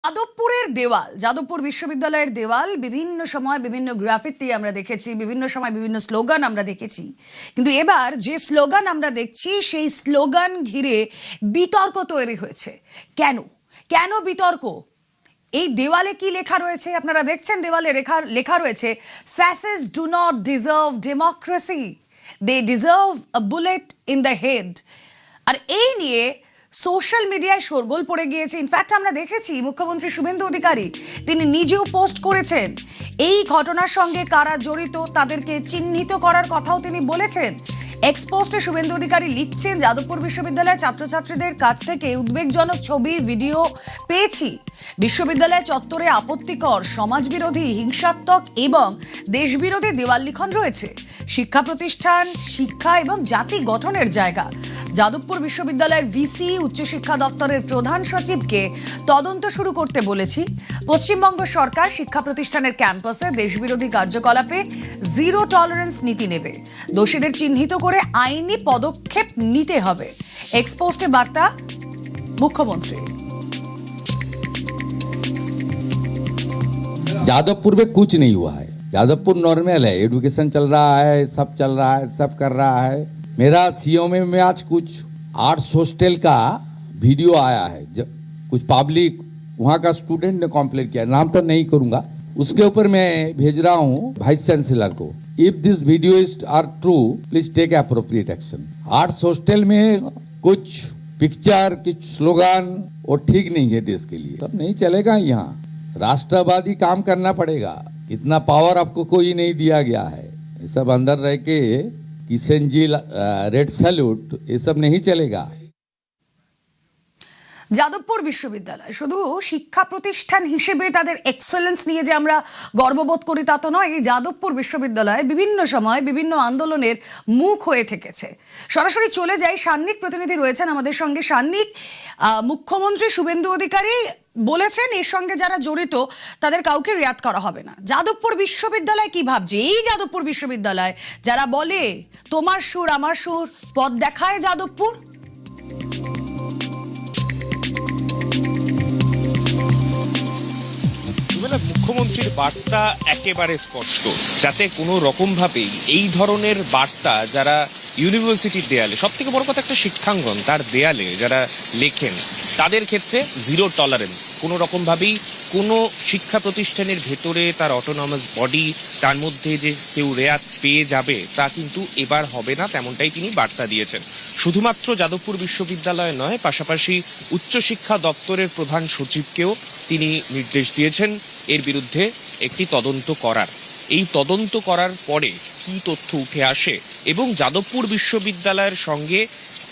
যাদবপুরের দেওয়াল, যাদবপুর বিশ্ববিদ্যালয়ের দেওয়াল বিভিন্ন সময় বিভিন্ন গ্রাফিটি আমরা দেখেছি, বিভিন্ন সময় বিভিন্ন স্লোগান আমরা দেখেছি, কিন্তু এবার যে স্লোগান আমরা দেখছি সেই স্লোগান ঘিরে বিতর্ক তৈরি হয়েছে। কেন কেন বিতর্ক? এই দেওয়ালে কি লেখা রয়েছে আপনারা দেখছেন? দেওয়ালে লেখা রয়েছে, fascist do not deserve democracy, they deserve a bullet in the head. আর এই নিয়ে সোশ্যাল মিডিয়ায় শোরগোল পড়ে গিয়েছে। ইনফ্যাক্ট আমরা দেখেছি মুখ্যমন্ত্রী শুভেন্দু অধিকারী তিনি নিজেও পোস্ট করেছেন, এই ঘটনার সঙ্গে কারা জড়িত তাদেরকে চিহ্নিত করার কথাও তিনি বলেছেন। এক্সপোস্টে শুভেন্দু অধিকারী লিখছেন, যাদবপুর বিশ্ববিদ্যালয়ের ছাত্রছাত্রীদের কাছ থেকে উদ্বেগজনক ছবি ভিডিও পেয়েছি। বিশ্ববিদ্যালয় চত্বরে আপত্তিকর, সমাজবিরোধী, হিংসাত্মক এবং দেশবিরোধী দেওয়াল লিখন রয়েছে। শিক্ষা প্রতিষ্ঠান শিক্ষা এবং জাতি গঠনের জায়গা। যাদবপুর বিশ্ববিদ্যালয়ের ভিসি, উচ্চশিক্ষা দপ্তরের প্রধান সচিবকে তদন্ত শুরু করতে বলেছি। পশ্চিমবঙ্গ সরকার শিক্ষা প্রতিষ্ঠানের ক্যাম্পাসে দেশবিরোধী কার্যকলাপে জিরো টলারেন্স নীতি নেবে। দোষীদের চিহ্নিত করে আইনি পদক্ষেপ নিতে হবে। এক্সপোস্টে বার্তা মুখ্যমন্ত্রী। जादवपुर में कुछ नहीं हुआ है। जादवपुर नॉर्मल है, एजुकेशन चल रहा है, सब चल रहा है, सब कर रहा है। मेरा सीओ में आज कुछ आर्ट्स हॉस्टल का वीडियो आया है, जब कुछ पब्लिक वहाँ का स्टूडेंट ने कंप्लेंट किया, नाम तो नहीं करूँगा, उसके ऊपर मैं भेज रहा हूँ वाइस चांसलर को। If this video is are true, please take appropriate action. Arts hostel में कुछ पिक्चर, कुछ स्लोगन वो ठीक नहीं है देश के लिए, तब नहीं चलेगा। यहाँ राष्ट्रवादी काम करना पड़ेगा, इतना पावर आपको कोई नहीं दिया गया है। ये सब अंदर रह के किशन जी रेड सैल्यूट, ये सब नहीं चलेगा। যাদবপুর বিশ্ববিদ্যালয় শুধু শিক্ষা প্রতিষ্ঠান হিসেবে তাদের এক্সেলেন্স নিয়ে যে আমরা গর্ববোধ করি তা তো নয়। এই যাদবপুর বিশ্ববিদ্যালয় বিভিন্ন সময় বিভিন্ন আন্দোলনের মুখ হয়ে থেকেছে। সরাসরি চলে যাই, সান্নিক প্রতিনিধি রয়েছেন আমাদের সঙ্গে। সান্নিক, মুখ্যমন্ত্রী শুভেন্দু অধিকারী বলেছেন এর সঙ্গে যারা জড়িত তাদের কাউকে রেয়াত করা হবে না। যাদবপুর বিশ্ববিদ্যালয় কি ভাবছে? এই যাদবপুর বিশ্ববিদ্যালয় যারা বলে তোমার সুর আমার সুর, পথ দেখায় যাদবপুর। মুখ্যমন্ত্রীর বার্তা একেবারে স্পষ্ট, যাতে কোনো রকম ভাবেই এই ধরনের বার্তা যারা ইউনিভার্সিটির দেয়ালে, সব থেকে বড় কথা একটা শিক্ষাঙ্গন তার দেয়ালে যারা লেখেন তাদের ক্ষেত্রে জিরো টলারেন্স। কোনো রকম ভাবেই কোনো শিক্ষা প্রতিষ্ঠানের ভেতরে তার অটোনমাস বডি, তার মধ্যে যে কেউ রেয়াত পেয়ে যাবে তা কিন্তু এবার হবে না, তেমনটাই তিনি বার্তা দিয়েছেন। শুধুমাত্র যাদবপুর বিশ্ববিদ্যালয় নয়, পাশাপাশি উচ্চশিক্ষা দপ্তরের প্রধান সচিবকেও তিনি নির্দেশ দিয়েছেন এর বিরুদ্ধে একটি তদন্ত করার। এই তদন্ত করার পরে কি তথ্য উঠে আসে এবং যাদবপুর বিশ্ববিদ্যালয়ের সঙ্গে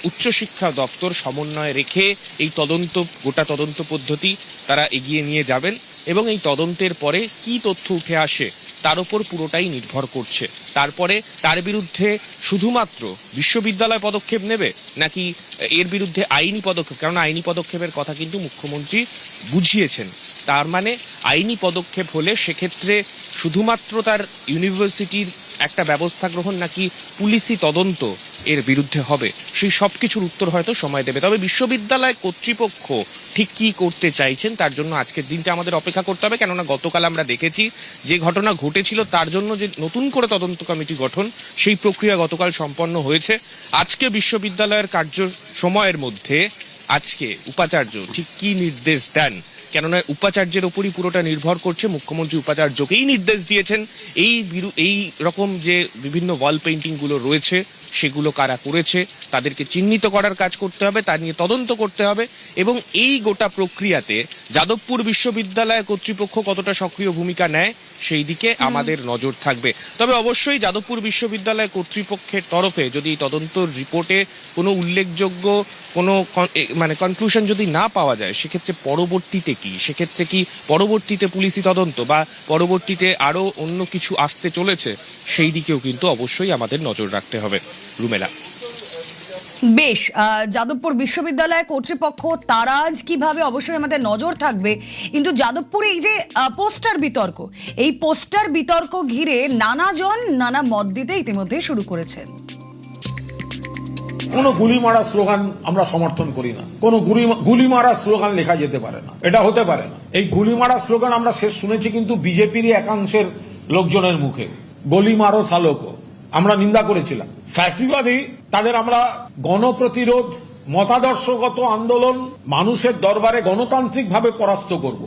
উচ্চশিক্ষা দপ্তর সমন্বয় রেখে এই গোটা তদন্ত পদ্ধতি তারা এগিয়ে নিয়ে যাবেন এবং এই তদন্তের পরে কি তথ্য উঠে আসে তার উপর পুরোটাই নির্ভর করছে। তারপরে তার বিরুদ্ধে শুধুমাত্র বিশ্ববিদ্যালয় পদক্ষেপ নেবে নাকি এর বিরুদ্ধে আইনি পদক্ষেপ, কারণ আইনি পদক্ষেপের কথা কিন্তু মুখ্যমন্ত্রী বুঝিয়েছেন। তার মানে আইনি পদক্ষেপ হলে সেক্ষেত্রে শুধুমাত্র তার ইউনিভার্সিটির একটা ব্যবস্থা গ্রহণ নাকি পুলিশি তদন্ত এর বিরুদ্ধে হবে, সেই সব কিছুর উত্তর হয়তো সময় দেবে। তবে বিশ্ববিদ্যালয় কর্তৃপক্ষ ঠিক কি করতে চাইছেন তার জন্য আজকের দিনটা আমাদের অপেক্ষা করতে হবে, কেননা গতকাল আমরা দেখেছি যে ঘটনা ঘটেছিল তার জন্য যে নতুন করে তদন্ত কমিটি গঠন, সেই প্রক্রিয়া গতকাল সম্পন্ন হয়েছে। আজকে বিশ্ববিদ্যালয়ের কার্য সময়ের মধ্যে আজকে উপাচার্য ঠিক কি নির্দেশ দেন, কেননা উপাচার্যের উপরই পুরোটা নির্ভর করছে। মুখ্যমন্ত্রী উপাচার্যকেই নির্দেশ দিয়েছেন এই রকম যে বিভিন্ন ওয়াল পেইন্টিং গুলো রয়েছে সেগুলো কারা করেছে তাদেরকে চিহ্নিত করার কাজ করতে হবে, তা নিয়ে তদন্ত করতে হবে এবং এই গোটা প্রক্রিয়াতে যাদবপুর বিশ্ববিদ্যালয় কর্তৃপক্ষ কতটা সক্রিয় ভূমিকা নেয় সেই দিকে আমাদের নজর থাকবে। তবে অবশ্যই যাদবপুর বিশ্ববিদ্যালয় কর্তৃপক্ষের তরফে যদি এই তদন্ত রিপোর্টে কোনো উল্লেখযোগ্য কোনো কনক্লুশন যদি না পাওয়া যায়, সেক্ষেত্রে পরবর্তীতে কি, সেক্ষেত্রে কি পরবর্তীতে পুলিশি তদন্ত বা পরবর্তীতে আরো অন্য কিছু আসতে চলেছে, সেই দিকেও কিন্তু অবশ্যই আমাদের নজর রাখতে হবে। রুমেলা, বেশ, যাদবপুর বিশ্ববিদ্যালয় কর্তৃপক্ষ তারা আজ কিভাবে অবশ্যই আমাদের নজর থাকবে। কিন্তু যাদবপুরে এই যে পোস্টার বিতর্ক, এই পোস্টার বিতর্ক ঘিরে নানাজন নানা মত দিতে ইতিমধ্যে শুরু করেছেন। কোনো গুলি মারা স্লোগান আমরা সমর্থন করি না। কোনো গুলি মারা স্লোগান লেখা যেতে পারে না, এটা হতে পারে না। এই গুলি মারা স্লোগান আমরা শেষ শুনেছি কিন্তু বিজেপিরই একাংশের লোকজনের মুখে, গলি মারো সালোকো, আমরা নিন্দা করেছিলাম। ফ্যাসিবাদী তাদের আমরা গণপ্রতিরোধ, মতাদর্শগত আন্দোলন, মানুষের দরবারে গণতান্ত্রিকভাবে পরাস্ত করব,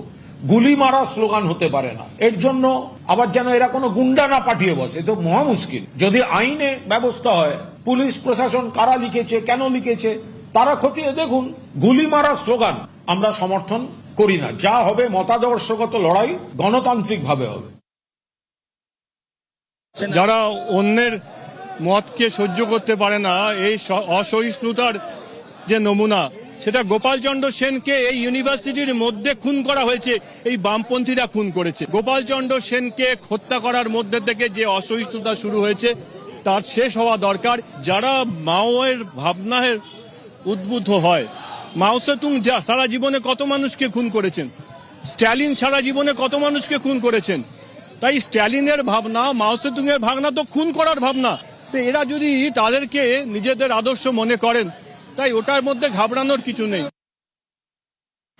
গুলি মারা স্লোগান হতে পারে না। এর জন্য আবার যেন এরা কোনো গুন্ডা না পাঠিয়ে বসে, তো মহা মুশকিল। যদি আইনে ব্যবস্থা হয়, পুলিশ প্রশাসন কারা লিখেছে, কেন লিখেছে তারা খতিয়ে দেখুন। গুলি মারা স্লোগান আমরা সমর্থন করি না। যা হবে মতাদর্শগত লড়াই, গণতান্ত্রিক ভাবে হবে। যারা অন্যের মতকে সহ্য করতে পারে না, এই অসহিষ্ণুতার যে নমুনা, সেটা গোপালচন্দ্র সেনকে এই ইউনিভার্সিটির মধ্যে খুন করা হয়েছে, এই বামপন্থীরা খুন করেছে। গোপালচন্দ্র সেনকে হত্যা করার মধ্যে থেকে যে অসহিষ্ণুতা শুরু হয়েছে তার শেষ হওয়া দরকার। যারা মাওয়ের ভাবনায় উদ্বুদ্ধ হয়, মাও সেতুং সারা জীবনে কত মানুষকে খুন করেছেন, স্ট্যালিন সারা জীবনে কত মানুষকে খুন করেছেন। তাই স্ট্যালিনের ভাবনা, মাও সেতুং এর ভাবনা তো খুন করার ভাবনা। তো এরা যদি তাদেরকে নিজেদের আদর্শ মনে করেন, তাই ওটার মধ্যে ঘাবড়ানোর কিছু নেই।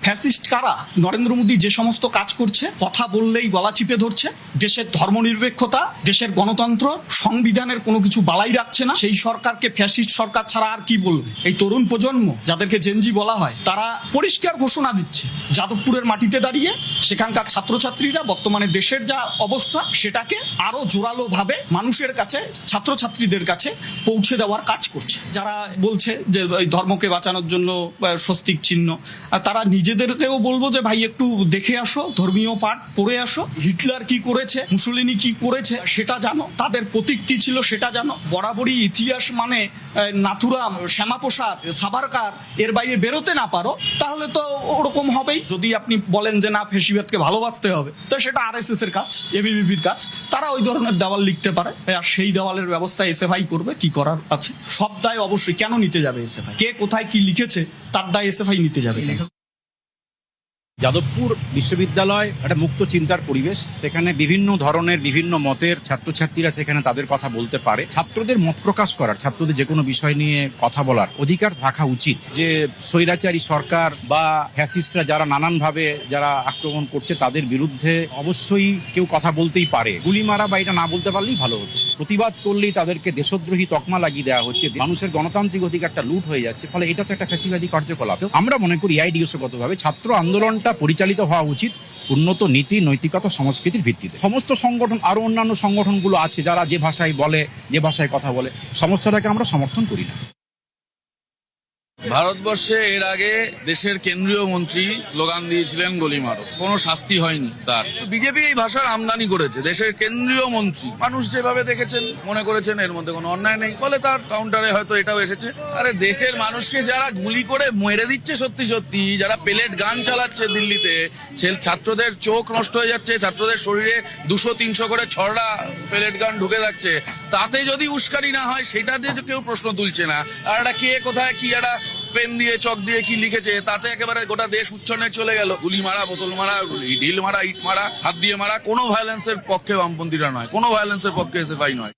ফ্যাসিস্ট কারা? নরেন্দ্র মোদী যে সমস্ত কাজ করছে, কথা বললেই গলা চিপে ধরছে, দেশের ধর্মনিরপেক্ষতা, দেশের গণতন্ত্র, সংবিধানের কোনো কিছু বালাই রাখছে না, সেই সরকারকে ফ্যাসিস্ট সরকার ছাড়া আর কি বলবে? এই তরুণ প্রজন্ম, যাদেরকে জেনজি বলা হয়, তারা পরিষ্কার ঘোষণা দিচ্ছে যাদবপুরের মাটিতে দাঁড়িয়ে সেখানকার ছাত্রছাত্রীরা বর্তমানে দেশের যা অবস্থা সেটাকে আরো জোরালো ভাবে মানুষের কাছে, ছাত্রছাত্রীদের কাছে পৌঁছে দেওয়ার কাজ করছে। যারা বলছে যে এই ধর্মকে বাঁচানোর জন্য স্বস্তিক চিহ্ন, তারা নিজেদেরকেও বলবো যে ভাই একটু দেখে আসো, ধর্মীয় পাঠ পড়ে আসো, হিটলার কি করেছে, মুসলিনি কি করেছে সেটা জানো, তাদের প্রতীক কি ছিল সেটা জানো। বরাবরই ইতিহাস মানে নাথুরাম, শ্যামাপ্রসাদ, সাভারকার, এর বাইরে বেরোতে না পারো, তাহলে তো ওরকম হবেই। যদি আপনি বলেন যে না ফ্যাসিবাদকে ভালোবাসতে হবে, তো সেটা আরএসএস এর কাজ, এবিভিপির কাজ। তারা ওই ধরনের দেওয়াল লিখতে পারে, আর সেই দেওয়ালের ব্যবস্থা এসএফআই করবে, কি করার আছে। সব দায় অবশ্যই কেন নিতে যাবে এসএফআই? কে কোথায় কি লিখেছে তার দায় এসএফআই নিতে যাবে কেন? যাদবপুর বিশ্ববিদ্যালয় একটা মুক্ত চিন্তার পরিবেশ, সেখানে বিভিন্ন ধরনের বিভিন্ন মতের ছাত্রছাত্রীরা সেখানে তাদের কথা বলতে পারে। ছাত্রদের মত প্রকাশ করার, ছাত্রদের যে কোনো বিষয় নিয়ে কথা বলার অধিকার থাকা উচিত। যে স্বৈরাচারী সরকার বা ফ্যাসিস্টরা যারা নানানভাবে যারা আক্রমণ করছে তাদের বিরুদ্ধে অবশ্যই কেউ কথা বলতেই পারে। গুলি মারা বা এটা না বলতে পারলেই ভালো হতো। প্রতিবাদ করলেই তাদেরকে দেশদ্রোহী তকমা লাগিয়ে দেওয়া হচ্ছে, মানুষের গণতান্ত্রিক অধিকারটা লুট হয়ে যাচ্ছে। ফলে এটা তো একটা ফ্যাসিবাদী কার্যকলাপ। আমরা মনে করি আইডিওসগতভাবে ছাত্র আন্দোলনটা পরিচালিত হওয়া উচিত উন্নত নীতি, নৈতিকতা, সংস্কৃতির ভিত্তিতে। সমস্ত সংগঠন, আরো অন্যান্য সংগঠনগুলো আছে যারা যে ভাষায় বলে, যে ভাষায় কথা বলে, সমস্তটাকে আমরা সমর্থন করি না। ভারতবর্ষে এর আগে দেশের কেন্দ্রীয় মন্ত্রী স্লোগান দিয়েছিলেন গলি মারো, কোনো শাস্তি হয়নি তার। বিজেপি এই ভাষার আমদানি করেছে, দেশের কেন্দ্রীয় মন্ত্রী। মানুষ যেভাবে দেখেছেন মনে করেছেন এর মধ্যে কোনো অন্যায় নেই, ফলে তার কাউন্টারে হয়তো এটাও এসেছে। আরে দেশের মানুষকে যারা গুলি করে মেরে দিচ্ছে, সত্যি সত্যি যারা পেলেট গান চালাচ্ছে দিল্লিতে, ছাত্রদের চোখ নষ্ট হয়ে যাচ্ছে, ছাত্রদের শরীরে 200-300 করে ছড়া পেলেট গান ঢুকে যাচ্ছে, তাতে যদি উস্কানি না হয় সেটাতে কেউ প্রশ্ন তুলছে না। আর এটা কে কোথায় কি একটা পেন দিয়ে চক দিয়ে কি লিখেছে তাতে একেবারে গোটা দেশ উচ্ছন্নে চলে গেল। গুলি মারা, বোতল মারা, ঢিল মারা, ইট মারা, হাত দিয়ে মারা, কোনো ভায়োলেন্সের পক্ষে বামপন্থীরা নয়, কোনো ভায়োলেন্সের পক্ষে এসএফআই নয়।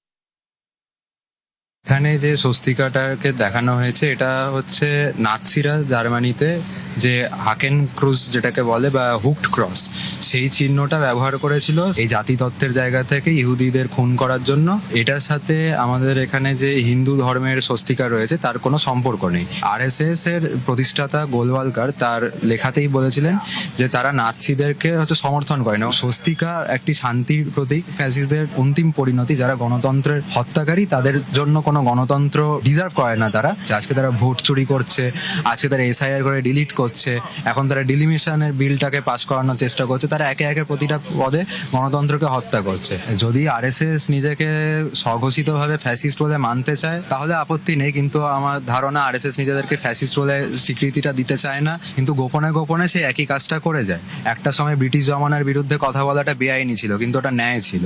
এখানে যে স্বস্তিকাটাকে দেখানো হয়েছে এটা হচ্ছে নাৎসিরা জার্মানিতে যে হাকেন ক্রুজ যেটাকে বলে বা হুকড ক্রস, সেই চিহ্নটা ব্যবহার করেছিল এই জাতিতত্ত্বের জায়গা থেকে ইহুদিদের খুন করার জন্য। এটার সাথে আমাদের এখানে যে হিন্দু ধর্মের স্বস্তিকা রয়েছে তার কোনো সম্পর্ক নেই। আরএসএস এর প্রতিষ্ঠাতা গোলওয়ালকার তার লেখাতেই বলেছিলেন যে তারা নাৎসিদেরকে হচ্ছে সমর্থন করে না। স্বস্তিকা একটি শান্তির প্রতীক, ফ্যাসিস্টদের অন্তিম পরিণতি, যারা গণতন্ত্রের হত্যাকারী তাদের জন্য কোনো গণতন্ত্র ডিজার্ভ করে না তারা। আজকে তারা ভোট চুরি করছে, আজকে তারা এসআইআর করে ডিলিট করছে, এখন তারা ডিলিমিশনের বিলটাকে পাস করানোর চেষ্টা করছে, তারা একে একে প্রতিটা পদে গণতন্ত্রকে হত্যা করছে। যদি আরএসএস নিজেকে স্বঘোষিতভাবে ফ্যাসিস্ট বলে মানতে চায় তাহলে আপত্তি নেই, কিন্তু আমার ধারণা আরএসএস নিজেদেরকে ফ্যাসিস্ট বলে স্বীকৃতিটা দিতে চায় না, কিন্তু গোপনে গোপনে সে একই কাজটা করে যায়। একটা সময় ব্রিটিশ জমানার বিরুদ্ধে কথা বলাটা বেআইনি ছিল, কিন্তু ওটা ন্যায় ছিল।